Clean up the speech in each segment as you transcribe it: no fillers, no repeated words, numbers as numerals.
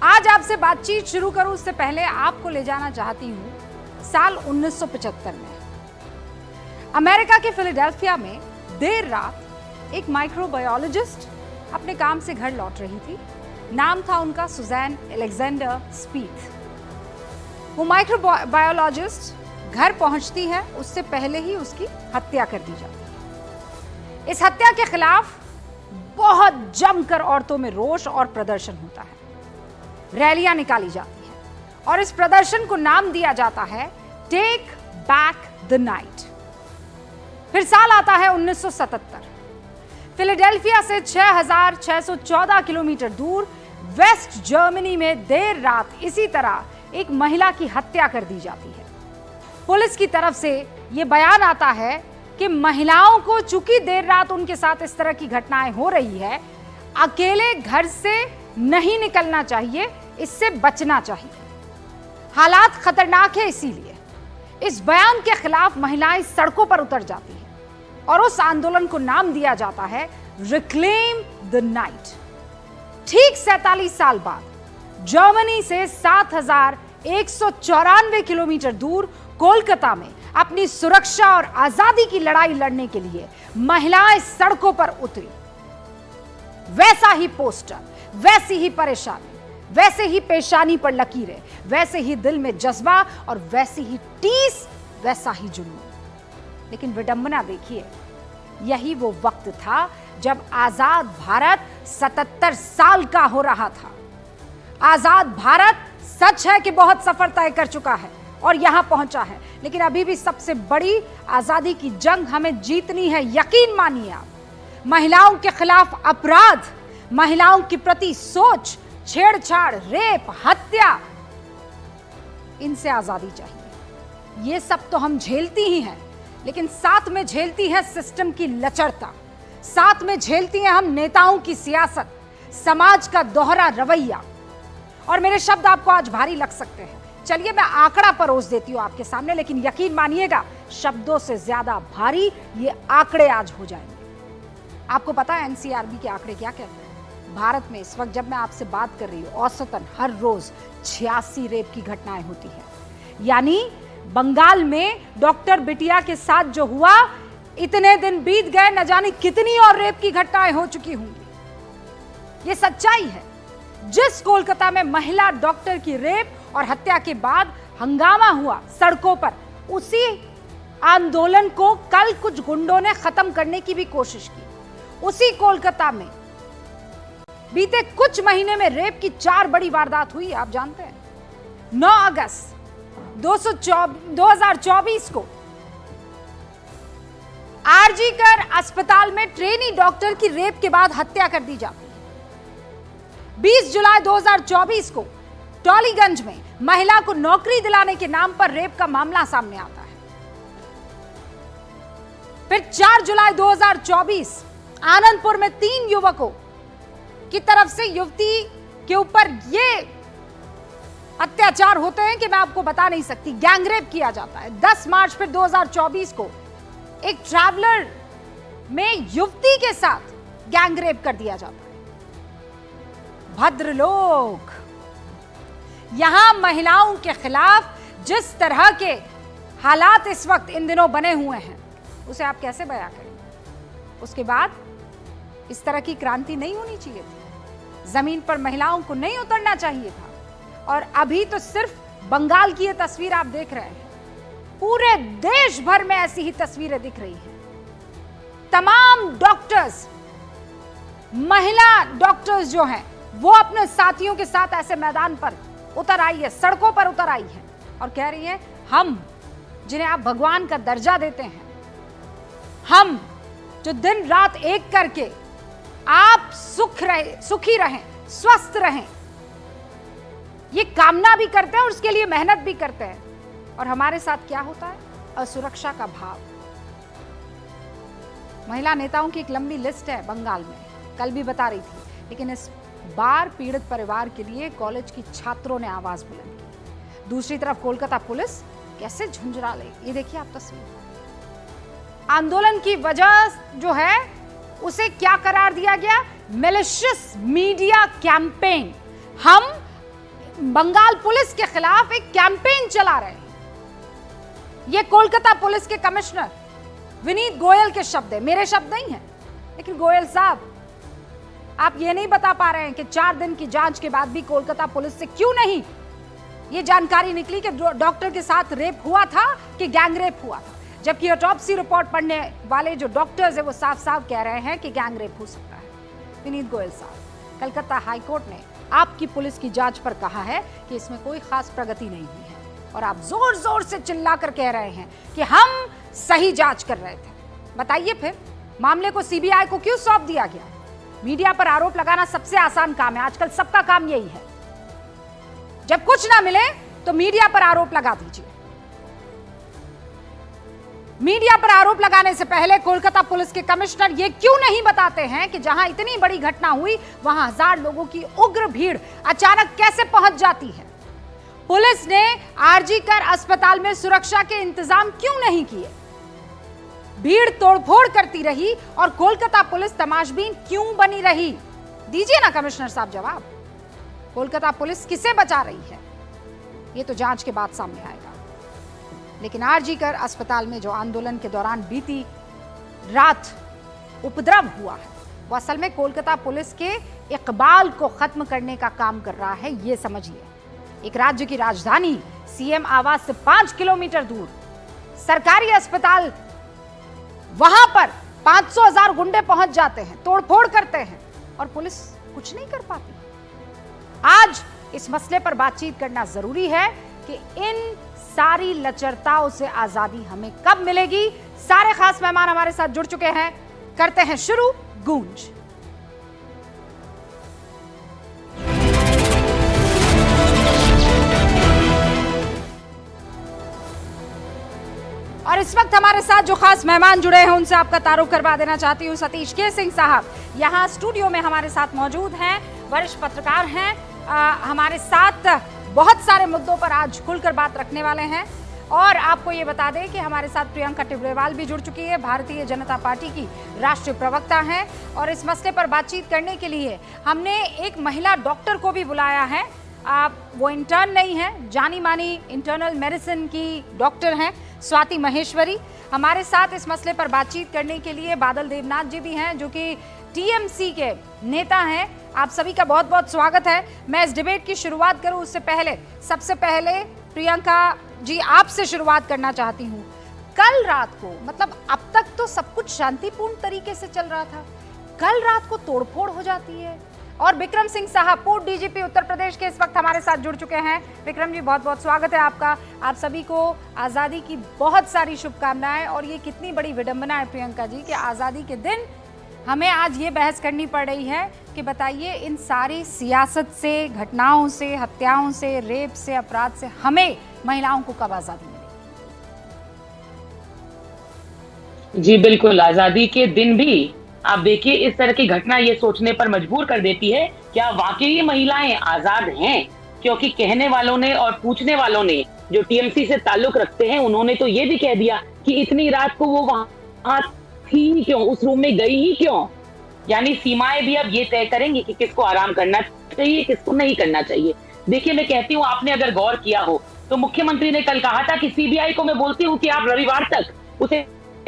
आज आपसे बातचीत शुरू करूं उससे पहले आपको ले जाना चाहती हूं साल 1975 में। अमेरिका के फिलाडेल्फिया में देर रात एक माइक्रोबायोलॉजिस्ट अपने काम से घर लौट रही थी। नाम था उनका सुजैन अलेक्जेंडर स्पीथ। वो माइक्रोबायोलॉजिस्ट घर पहुंचती है, उससे पहले ही उसकी हत्या कर दी जाती है। इस हत्या के खिलाफ बहुत जमकर औरतों में रोष और प्रदर्शन होता है। रैलियां निकाली जाती हैं और इस प्रदर्शन को नाम दिया जाता है टेक बैक द नाइट। फिर साल आता है 1977। फिलाडेल्फिया से 6,614 किलोमीटर दूर वेस्ट जर्मनी में देर रात इसी तरह एक महिला की हत्या कर दी जाती है। पुलिस की तरफ से यह बयान आता है कि महिलाओं को चूंकि देर रात उनके साथ इस तरह की घटनाएं हो रही है, अकेले घर से नहीं निकलना चाहिए, इससे बचना चाहिए। हालात खतरनाक है, इसीलिए इस बयान के खिलाफ महिलाएं सड़कों पर उतर जाती हैं और उस आंदोलन को नाम दिया जाता है रिक्लेम द नाइट। ठीक 47 साल बाद जर्मनी से 7,194 किलोमीटर दूर कोलकाता में अपनी सुरक्षा और आजादी की लड़ाई लड़ने के लिए महिलाएं सड़कों पर उतरी। वैसा ही पोस्टर, वैसी ही परेशानी, वैसे ही पेशानी पर लकीरें, वैसे ही दिल में जज्बा और वैसी ही टीस, वैसा ही जुनून। लेकिन विडंबना देखिए, यही वो वक्त था जब आजाद भारत 77 साल का हो रहा था। आजाद भारत सच है कि बहुत सफर तय कर चुका है और यहां पहुंचा है, लेकिन अभी भी सबसे बड़ी आजादी की जंग हमें जीतनी है। यकीन मानिए आप, महिलाओं के खिलाफ अपराध, महिलाओं के प्रति सोच, छेड़छाड़, रेप, हत्या, इनसे आजादी चाहिए। ये सब तो हम झेलती ही हैं, लेकिन साथ में झेलती है सिस्टम की लचरता, साथ में झेलती हैं हम नेताओं की सियासत, समाज का दोहरा रवैया। और मेरे शब्द आपको आज भारी लग सकते हैं, चलिए मैं आंकड़ा परोस देती हूं आपके सामने, लेकिन यकीन मानिएगा शब्दों से ज्यादा भारी ये आंकड़े आज हो जाएंगे। आपको पता है एनसीआरबी के आंकड़े क्या कहते हैं? भारत में इस वक्त जब मैं आपसे बात कर रही हूं, औसतन हर रोज 86 रेप की घटनाएं होती है। यानी बंगाल में डॉक्टर बिटिया के साथ जो हुआ, इतने दिन बीत गए, न जाने कितनी और रेप की घटनाएं हो चुकी होंगी। ये सच्चाई है। जिस कोलकाता में महिला डॉक्टर की रेप और हत्या के बाद हंगामा हुआ सड़कों पर, उसी आंदोलन को कल कुछ गुंडों ने खत्म करने की भी कोशिश की। उसी कोलकाता में बीते कुछ महीने में रेप की 4 बड़ी वारदात हुई, आप जानते हैं। 9 अगस्त 2024 को आरजी कर अस्पताल में ट्रेनी डॉक्टर की रेप के बाद हत्या कर दी जाती है। 20 जुलाई 2024 को टॉलीगंज में महिला को नौकरी दिलाने के नाम पर रेप का मामला सामने आता है। फिर 4 जुलाई 2024 आनंदपुर में 3 युवकों की तरफ से युवती के ऊपर ये अत्याचार होते हैं कि मैं आपको बता नहीं सकती। गैंगरेप किया जाता है। 10 मार्च फिर 2024 को एक ट्रैवलर में युवती के साथ गैंगरेप कर दिया जाता है। भद्रलोक, यहां महिलाओं के खिलाफ जिस तरह के हालात इस वक्त इन दिनों बने हुए हैं, उसे आप कैसे बयां करेंगे? उसके बाद इस तरह की क्रांति नहीं होनी चाहिए थी, जमीन पर महिलाओं को नहीं उतरना चाहिए था। और अभी तो सिर्फ बंगाल की ये तस्वीर आप देख रहे हैं, पूरे देश भर में ऐसी ही तस्वीरें दिख रही हैं। तमाम डॉक्टर्स, महिला डॉक्टर्स जो हैं, वो अपने साथियों के साथ ऐसे मैदान पर उतर आई है, सड़कों पर उतर आई है और कह रही है, हम जिन्हें आप भगवान का दर्जा देते हैं, हम जो दिन रात एक करके आप सुखी रहें, स्वस्थ रहें, ये कामना भी करते हैं और उसके लिए मेहनत भी करते हैं। और हमारे साथ क्या होता है? असुरक्षा का भाव। महिला नेताओं की एक लंबी लिस्ट है बंगाल में, कल भी बता रही थी, लेकिन इस बार पीड़ित परिवार के लिए कॉलेज की छात्रों ने आवाज बुलंद की। दूसरी तरफ कोलकाता पुलिस कैसे झुंझुरा ले, ये देखिए आप तस्वीर। आंदोलन की वजह जो है उसे क्या करार दिया गया? Malicious media campaign. हम बंगाल पुलिस के खिलाफ एक कैंपेन चला रहे हैं। ये कोलकाता पुलिस के कमिश्नर विनीत गोयल के शब्द है, मेरे शब्द नहीं है। लेकिन गोयल साहब, आप ये नहीं बता पा रहे हैं कि 4 दिन की जांच के बाद भी कोलकाता पुलिस से क्यों नहीं ये जानकारी निकली कि डॉक्टर के साथ रेप हुआ था कि गैंग रेप हुआ था, जबकि ऑटोप्सी रिपोर्ट पढ़ने वाले जो डॉक्टर्स है वो साफ साफ कह रहे हैं कि गैंग रेप हो सकता है। विनीत गोयल साहब, कलकत्ता हाईकोर्ट ने आपकी पुलिस की जांच पर कहा है कि इसमें कोई खास प्रगति नहीं हुई है, और आप जोर जोर से चिल्लाकर कह रहे हैं कि हम सही जांच कर रहे थे। बताइए फिर मामले को सीबीआई को क्यों सौंप दिया गया? मीडिया पर आरोप लगाना सबसे आसान काम है, आजकल सबका काम यही है। जब कुछ ना मिले तो मीडिया पर आरोप लगा दीजिए। मीडिया पर आरोप लगाने से पहले कोलकाता पुलिस के कमिश्नर ये क्यों नहीं बताते हैं कि जहां इतनी बड़ी घटना हुई वहां 1000 लोगों की उग्र भीड़ अचानक कैसे पहुंच जाती है? पुलिस ने आरजी कर अस्पताल में सुरक्षा के इंतजाम क्यों नहीं किए? भीड़ तोड़फोड़ करती रही और कोलकाता पुलिस तमाशबीन क्यों बनी रही? दीजिए ना कमिश्नर साहब जवाब। कोलकाता पुलिस किसे बचा रही है, ये तो जांच के बाद सामने आएगा। लेकिन आरजी कर अस्पताल में जो आंदोलन के दौरान बीती रात उपद्रव हुआ है, वो असल में कोलकाता पुलिस के इकबाल को खत्म करने का काम कर रहा है, ये समझिए। एक राज्य की राजधानी सीएम आवास से 5 किलोमीटर दूर सरकारी अस्पताल, वहां पर 500,000 गुंडे पहुंच जाते हैं, तोड़फोड़ करते हैं और पुलिस कुछ नहीं कर पाती। आज इस मसले पर बातचीत करना जरूरी है कि इन सारी लचरताओं से आजादी हमें कब मिलेगी। सारे खास मेहमान हमारे साथ जुड़ चुके हैं, करते हैं शुरू गूंज। और इस वक्त हमारे साथ जो खास मेहमान जुड़े हैं उनसे आपका तारुफ करवा देना चाहती हूँ। सतीश के सिंह साहब यहाँ स्टूडियो में हमारे साथ मौजूद हैं, वरिष्ठ पत्रकार हैं, हमारे साथ बहुत सारे मुद्दों पर आज खुलकर बात रखने वाले हैं। और आपको ये बता दें कि हमारे साथ प्रियंका टिब्रेवाल भी जुड़ चुकी है, भारतीय जनता पार्टी की राष्ट्रीय प्रवक्ता हैं। और इस मसले पर बातचीत करने के लिए हमने एक महिला डॉक्टर को भी बुलाया है। वो इंटर्न नहीं है, जानी मानी इंटरनल मेडिसिन की डॉक्टर हैं, स्वाति महेश्वरी। हमारे साथ इस मसले पर बातचीत करने के लिए बादल देवनाथ जी भी हैं, जो कि टीएमसी के नेता हैं। आप सभी का बहुत बहुत स्वागत है। मैं इस डिबेट की शुरुआत करूं उससे पहले सबसे पहले प्रियंका जी आपसे शुरुआत करना चाहती हूं। कल रात को, मतलब अब तक तो सब कुछ शांतिपूर्ण तरीके से चल रहा था, कल रात को तोड़फोड़ हो जाती है। और विक्रम सिंह साहब, पूर्व डीजीपी उत्तर प्रदेश के, इस वक्त हमारे साथ जुड़ चुके हैं। विक्रम जी बहुत बहुत स्वागत है आपका। आप सभी को आज़ादी की बहुत सारी शुभकामनाएं। और ये कितनी बड़ी विडंबना है प्रियंका जी कि आज़ादी के दिन हमें आज ये बहस करनी पड़ रही है कि बताइए इन सारी सियासत से, घटनाओं से, हत्याओं से, रेप से, अपराध से हमें महिलाओं को कब आज़ादी मिलेगी? जी बिल्कुल, आज़ादी के दिन भी आप देखिए इस तरह की घटना ये सोचने पर मजबूर कर देती है क्या वाकई महिलाएं आजाद हैं? क्योंकि कहने वालों ने और पूछने वालों ने जो टीएमसी से ताल्लुक रखते हैं उन्होंने तो ये भी कह दिया कि इतनी रात को वो वहां थी ही क्यों, उस रूम में गई ही क्यों। यानी सीमाएं भी अब ये तय करेंगी कि किसको आराम करना चाहिए, किसको नहीं करना चाहिए। देखिए मैं कहती हूँ, आपने अगर गौर किया हो तो मुख्यमंत्री ने कल कहा था कि सीबीआई को मैं बोलती हूँ कि आप रविवार तक उसे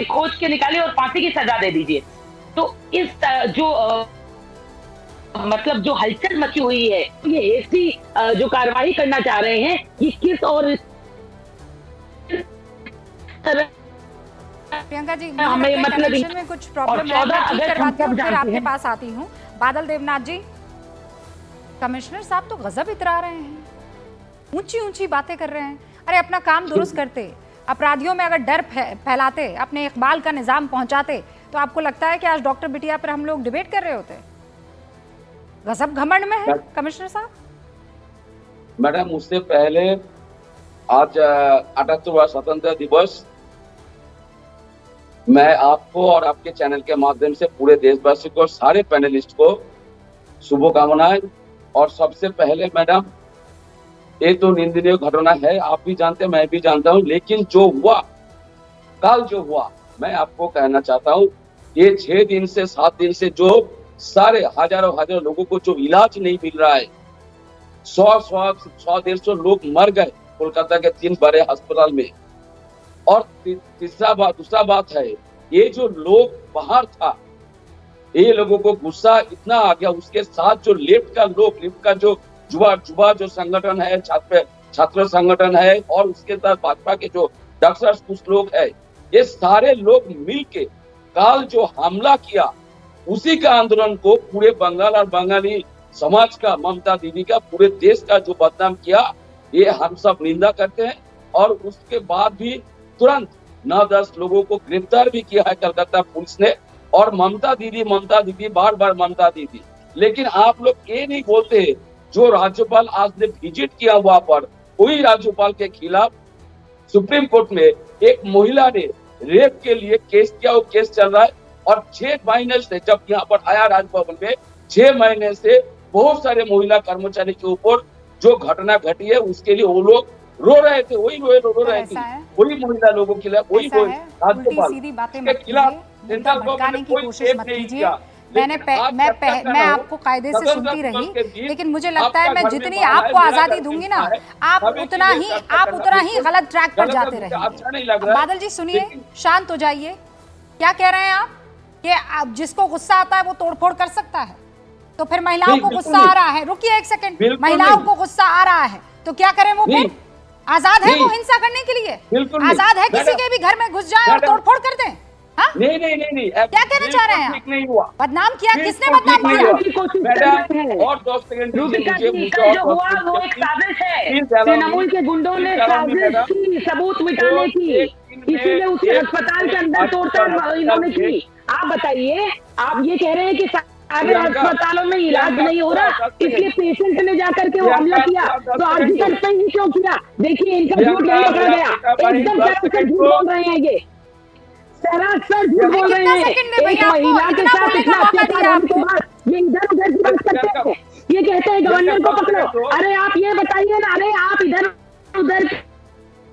खोज के निकाले और फांसी की सजा दे दीजिए। तो इस जो मतलब जो हलचल मची हुई है, ये ऐसी जो कार्रवाई करना चाह रहे हैं, ये किस और प्रियंका जी हमें मतलब में कुछ प्रॉब्लम है, मैं करवाती हूं, फिर आपके पास आती हूँ। बादल देवनाथ जी, कमिश्नर साहब तो गजब इतरा रहे हैं, ऊंची ऊंची बातें कर रहे हैं। अरे अपना काम दुरुस्त करते, अपराधियों में अगर डर फैलाते, अपने इकबाल का निजाम पहुंचाते, तो आपको लगता है कि आज डॉक्टर बिटिया पर हम लोग डिबेट कर रहे होते? गजब घमंड में है कमिश्नर साहब। मैडम, उससे पहले आज 78वां स्वतंत्रता दिवस, मैं आपको और आपके चैनल के माध्यम से पूरे देशवासी को, सारे पैनलिस्ट को शुभकामनाएं। और सबसे पहले मैडम, ये तो निंदनीय घटना है, आप भी जानते हैं, मैं भी जानता हूं, लेकिन जो हुआ कल, जो हुआ, मैं आपको कहना चाहता हूं, ये 6 दिन से 7 दिन से जो सारे हजारों लोगों को जो इलाज नहीं मिल रहा है, 100-150 लोग मर गए कोलकाता के 3 बड़े अस्पताल में। और दूसरा बात है, ये जो लोग बाहर था, ये लोगों को गुस्सा इतना आ गया, उसके साथ जो लेफ्ट का जो जुबा जो संगठन है, छात्र संगठन है, और उसके साथ भाजपा के जो डॉक्टर्स कुछ लोग है, ये सारे लोग मिलके काल जो हमला किया, उसी का आंदोलन को पूरे बंगाल और बंगाली समाज का, ममता दीदी का, पूरे देश का जो बदनाम किया, ये हम सब निंदा करते हैं। और उसके बाद भी तुरंत 9-10 लोगों को गिरफ्तार भी किया है कलकत्ता पुलिस ने। और ममता दीदी बार बार ममता दीदी, लेकिन आप लोग ये नहीं बोलते, जो राज्यपाल आज ने विजिट किया वहां पर, वही राज्यपाल के खिलाफ सुप्रीम कोर्ट में एक महिला ने रेप के लिए केस किया, वो केस चल रहा है। और 6 महीने से जब यहाँ पर आया राजभवन में, 6 महीने से बहुत सारे महिला कर्मचारी के ऊपर जो घटना घटी है, उसके लिए वो लोग रो रहे थे, वही रो रहे थे, वही महिला लोगों के खिलाफ, वही सीधी बातें मत कीजिए, भड़काने की कोशिश मत कीजिए। मैं आपको कायदे से सुनती रही, लेकिन मुझे लगता है मैं जितनी आपको आजादी दूंगी ना, आप उतना ही गलत ट्रैक पर जाते रहेंगे। बादल जी सुनिए, शांत हो जाइए। क्या कह रहे हैं आप कि आप जिसको गुस्सा आता है वो तोड़फोड़ कर सकता है? तो फिर महिलाओं को गुस्सा आ रहा है, रुकिए एक सेकंड, महिलाओं को गुस्सा आ रहा है तो क्या करें? वो फिर आजाद है वो हिंसा करने के लिए, आजाद है किसी के भी घर में घुस जाए और तोड़फोड़ कर दें? नहीं, क्या कहना चाह रहे हैं? नहीं हुआ, बदनाम किया, किसने बदनाम किया? और 2 सेकंड जो हुआ वो एक साजिश है, तृणमूल के गुंडों ने साजिश की सबूत मिटाने की, इसीलिए उसे अस्पताल के अंदर तोड़ताड़ इन्होंने की। आप बताइए, आप ये कह रहे हैं कि सारे अस्पतालों में इलाज नहीं हो रहा, इसलिए पेशेंट ने जाकर के वो हमला किया, तो आर्टिकल पे ही क्यों किया? देखिए इनका झूठ नहीं पकड़ा गया, एकदम सरासर झूठ बोल रहे हैं, ये सरासर झूठ बोल रहे हैं। एक महिला के साथ इतना अत्याचार होने के बाद ये इधर उधर की बात करते हैं, ये कहते हैं गवर्नर को पकड़ो। अरे आप ये बताइए ना, अरे आप इधर उधर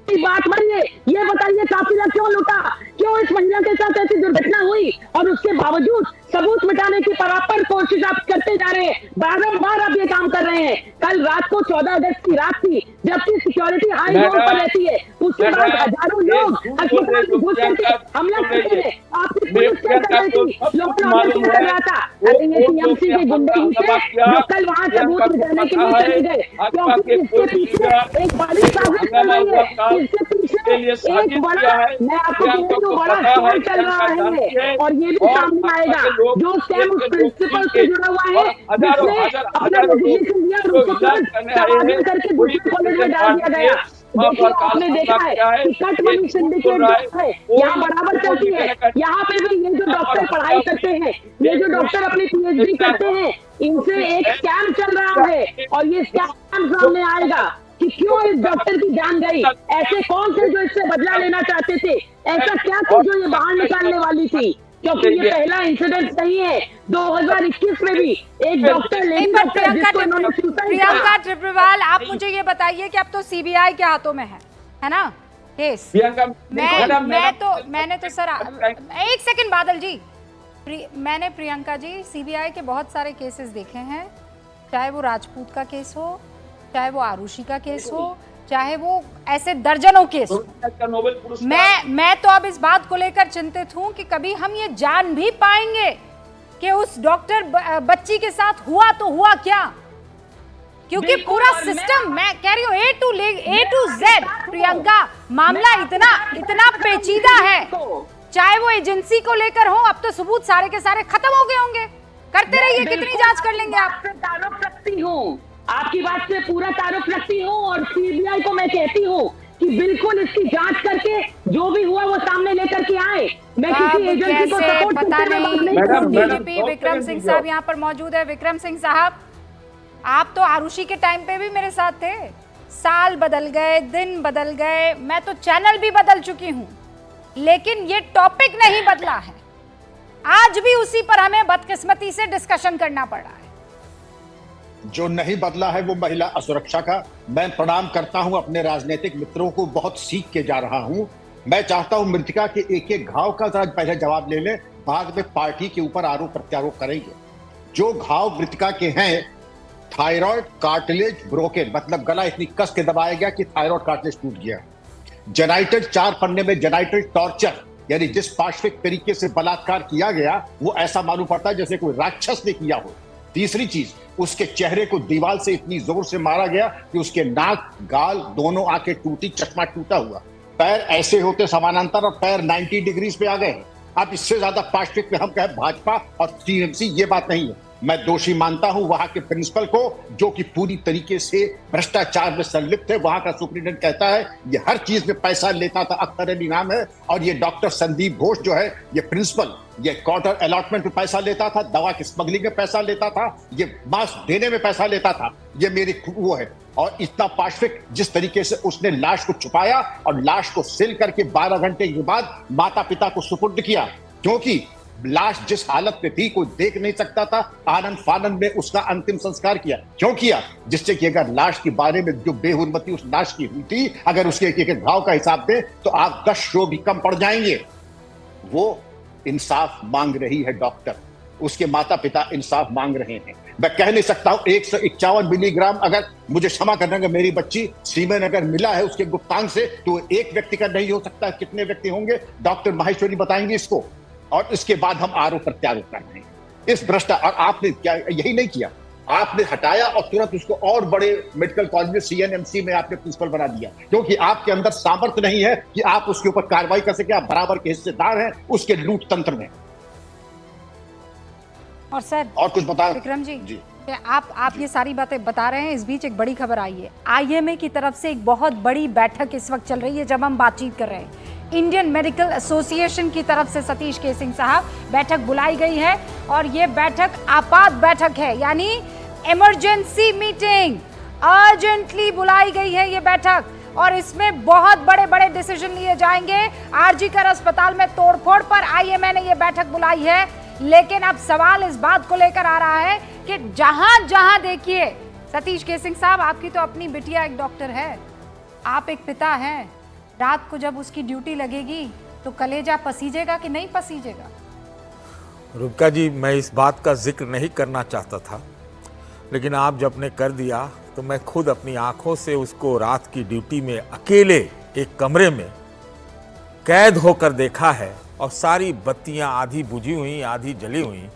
की बात मानिए, ये बताइए काफिला क्यों लूटा, क्यों इस महिला के साथ ऐसी दुर्घटना हुई, और उसके बावजूद सबूत मिटाने की बराबर कोशिश आप करते जा रहे हैं, बारंबार आप ये काम कर रहे हैं। कल रात को 14 अगस्त की रात थी, जबकि सिक्योरिटी हाई रोड पर रहती है, उसके बाद हजारों लोग अस्पताल में घुस करके हमला करते हैं, आपकी पुलिस क्या कर रही थी? लोगों ने कर रहा था, अरे ये टीएमसी के गुंडे ही थे जो कल वहां सबूत मिटाने के लिए चले गए, क्योंकि इसके पीछे एक बड़ी साजिश चल रही है, इसके पीछे एक बड़ा, मैं आपको कहूं तो बड़ा शोर चल रहा है, और ये भी सामने आएगा। जो स्कैम उस प्रिंसिपल से जुड़ा हुआ है, जिसने अपना रेजिग्नेशन दिया और उसको तुरंत तबादला करके दूसरे कॉलेज में डाल दिया गया। देखिए आपने देखा है कि कट मनी सिंडिकेट जो है यहाँ बराबर चलती है, यहाँ पे भी ये जो डॉक्टर पढ़ाई करते हैं, ये जो डॉक्टर अपनी पीएचडी करते हैं, इनसे एक स्कैम चल रहा है, और ये स्कैम सामने आएगा कि क्यों इस डॉक्टर की जान गई, ऐसे कौन से जो इससे बदला लेना चाहते थे, ऐसा क्या था जो ये बाहर निकालने वाली थी, क्योंकि ये पहला इंसिडेंट नहीं है। 2021 में भी एक डॉक्टर लेडी डॉक्टर जिसको इन्होंने प्रियंका ट्रिब्यूनल, आप मुझे ये बताइए कि अब तो सीबीआई के हाथों में है ना केस? मैंने तो सर एक सेकंड बादल जी, मैंने प्रियंका जी सीबीआई के बहुत सारे केसेस देखे हैं, चाहे वो राजपूत का केस हो, चाहे वो आरुषि का केस हो, चाहे वो ऐसे दर्जनों केस हो। मैं तो अब इस बात को लेकर चिंतित हूं कि कभी हम ये जान भी पाएंगे कि उस डॉक्टर बच्ची के साथ हुआ तो हुआ क्या, क्योंकि पूरा सिस्टम, मैं कह रही हूँ ए टू जेड प्रियंका, मामला इतना पेचीदा है, चाहे वो एजेंसी को लेकर हो, अब तो सबूत सारे के सारे खत्म हो गए होंगे, करते रहिए, कितनी जांच कर लेंगे आप? तारुफ रखती हूँ, आपकी बात से पूरा तारुफ रखती हूँ, और सीबीआई को मैं कहती हूँ कि बिल्कुल इसकी जांच करके जो भी हुआ वो सामने लेकर के आए। मैं किसी एजेंसी को सपोर्ट पता नहीं। डीजीपी विक्रम सिंह साहब यहाँ पर मौजूद है। विक्रम सिंह साहब, आप तो आरुषि के टाइम पे भी मेरे साथ थे, साल बदल गए, दिन बदल गए, मैं तो चैनल भी बदल चुकी हूँ, लेकिन ये टॉपिक नहीं बदला है, आज भी उसी पर हमें बदकिस्मती से डिस्कशन करना पड़ रहा है। जो नहीं बदला है वो महिला असुरक्षा का। मैं प्रणाम करता हूं अपने राजनीतिक मित्रों को, बहुत सीख के जा रहा हूं। मैं चाहता हूं मृतिका के एक एक घाव का जरा पहले जवाब ले ले, बाद में पार्टी के ऊपर आरोप प्रत्यारोप करेंगे। जो घाव मृतिका के हैं थायराइड कार्टिलेज ब्रोकन, मतलब गला इतनी कस के दबाया गया कि थायराइड कार्टिलेज टूट गया। जेनाइटल 4 पन्ने में जेनाइटल टॉर्चर, यानी जिस पाशविक तरीके से बलात्कार किया गया वो ऐसा मालूम पड़ता है जैसे कोई राक्षस ने किया हो। तीसरी चीज, उसके चेहरे को दीवार से इतनी जोर से मारा गया कि उसके नाक, गाल दोनों आंखें टूटी, चश्मा टूटा हुआ, पैर ऐसे होते समानांतर और पैर 90 डिग्रीज पे आ गए। अब इससे ज्यादा पाशविक में हम कहें भाजपा और टीएमसी, ये बात नहीं है। मैं दोषी मानता हूं वहां के प्रिंसिपल को, जो कि पूरी तरीके से भ्रष्टाचार में संलिप्त है। वहां का सुप्रीटेंडेंट कहता है ये हर चीज में पैसा लेता था, अख्तर अली नाम है। और ये डॉक्टर संदीप घोष जो है, ये प्रिंसिपल, ये क्वार्टर अलॉटमेंट में पैसा लेता था, दवा की स्मगलिंग में पैसा लेता था, ये मास्क देने में पैसा लेता था। ये मेरी वो है। और इतना पाशविक जिस तरीके से उसने लाश को छुपाया और लाश को सील करके 12 घंटे के बाद माता पिता को सुपुर्द किया, क्योंकि लाश जिस हालत में थी कोई देख नहीं सकता था। आनंद फानंद में उसका अंतिम संस्कार किया। क्यों किया? जिससे कि अगर लाश के बारे में जो बेहुरमती उस लाश की हुई थी, अगर उसके एक एक घाव का हिसाब दें तो आप 10 शो भी कम पड़ जाएंगे। वो इंसाफ मांग रही है डॉक्टर, उसके माता पिता इंसाफ मांग रहे हैं। मैं कह नहीं सकता हूं 151 मिलीग्राम, अगर मुझे क्षमा करना, मेरी बच्ची सीमेन अगर मिला है उसके गुप्तांग से, तो एक व्यक्ति का नहीं हो सकता। कितने व्यक्ति होंगे? डॉक्टर माहेश्वरी बताएंगे इसको। और इसके बाद हम आरोप प्रत्यारोप कर रहे हैं इस भ्रष्टाचार। और आपने क्या यही नहीं किया, आपने हटाया और तुरंत उसको और बड़े मेडिकल कॉलेज में सीएनएमसी में आपने प्रिंसिपल बना दिया, क्योंकि आपके अंदर सामर्थ्य नहीं है कि आप उसके ऊपर कार्रवाई कर सके। आप बराबर के हिस्सेदार हैं उसके लूट तंत्र में। और सर और कुछ बता विक्रम जी, आप ये सारी बातें बता रहे हैं, इस बीच एक बड़ी खबर आई है। आईएमए की तरफ से एक बहुत बड़ी बैठक इस वक्त चल रही है जब हम बातचीत कर रहे हैं। इंडियन मेडिकल एसोसिएशन की तरफ से सतीश के सिंह साहब बैठक बुलाई गई है और ये बैठक आपात बैठक है, यानी इमरजेंसी मीटिंग, अर्जेंटली बुलाई गई है ये बैठक। और इसमें बहुत बड़े बड़े डिसीजन लिए जाएंगे। आरजी कर अस्पताल में तोड़फोड़ पर आईएमए ने ये बैठक बुलाई है। लेकिन अब सवाल इस बात को लेकर आ रहा है कि जहां जहां देखिए, सतीश के सिंह साहब, आपकी तो अपनी बिटिया एक डॉक्टर है, आप एक पिता हैं, रात को जब उसकी ड्यूटी लगेगी तो कलेजा पसीजेगा कि नहीं पसीजेगा? रुबका जी, मैं इस बात का जिक्र नहीं करना चाहता था, लेकिन आप जब ने कर दिया तो मैं खुद अपनी आंखों से उसको रात की ड्यूटी में अकेले एक कमरे में कैद होकर देखा है। और सारी बत्तियां आधी बुझी हुई, आधी जली हुई,